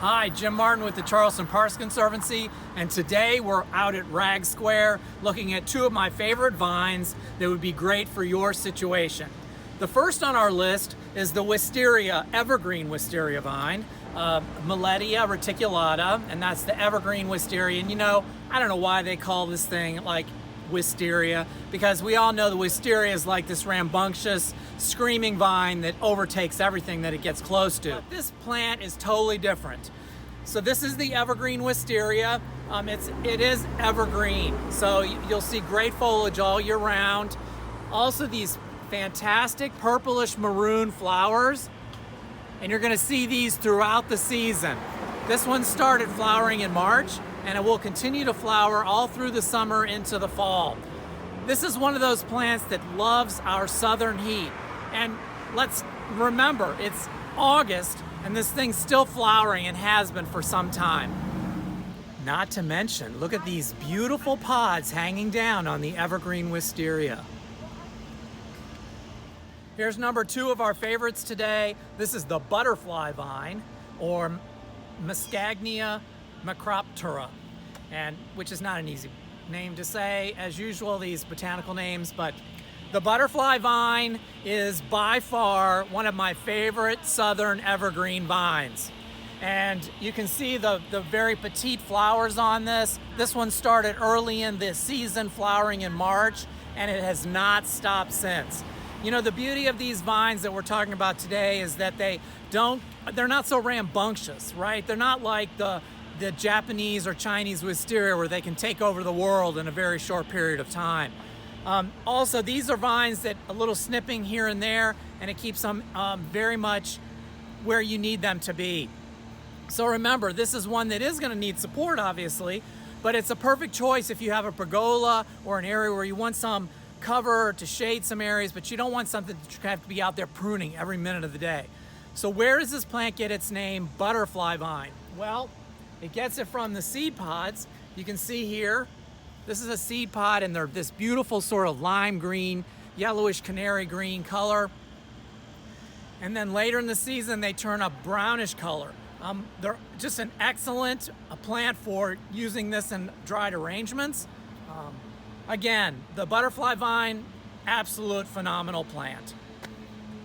Hi, Jim Martin with the Charleston Parks Conservancy, and today we're out at Wragg Square looking at two of my favorite vines that would be great for your situation. The first on our list is the Wisteria, Evergreen Wisteria vine, Millettia reticulata, and that's the Evergreen Wisteria. And you know, I don't know why they call this thing like Wisteria, because we all know the Wisteria is like this rambunctious, screaming vine that overtakes everything that it gets close to. But this plant is totally different. So this is the Evergreen Wisteria. It is evergreen, so you'll see great foliage all year round. Also these fantastic purplish maroon flowers, and you're going to see these throughout the season. This one started flowering in March, and it will continue to flower all through the summer into the fall. This is one of those plants that loves our southern heat. And let's remember, it's August, and this thing's still flowering and has been for some time. Not to mention, look at these beautiful pods hanging down on the Evergreen Wisteria. Here's number two of our favorites today. This is the butterfly vine, or Muscagnia macroptura, and which is not an easy name to say, as usual, these botanical names, but the butterfly vine is by far one of my favorite southern evergreen vines. And you can see the very petite flowers on this. This one started early in the season, flowering in March, and it has not stopped since. You know, the beauty of these vines that we're talking about today is that they're not so rambunctious, right? They're not like the Japanese or Chinese wisteria where they can take over the world in a very short period of time. Also, these are vines that a little snipping here and there, and it keeps them very much where you need them to be. So remember, this is one that is going to need support, obviously, but it's a perfect choice if you have a pergola or an area where you want some cover to shade some areas, but you don't want something that you have to be out there pruning every minute of the day. So where does this plant get its name, butterfly vine? Well, it gets it from the seed pods. You can see here, this is a seed pod, and they're this beautiful sort of lime green, yellowish canary green color. And then later in the season, they turn a brownish color. They're just an excellent plant for using this in dried arrangements. Again, the butterfly vine, absolute phenomenal plant.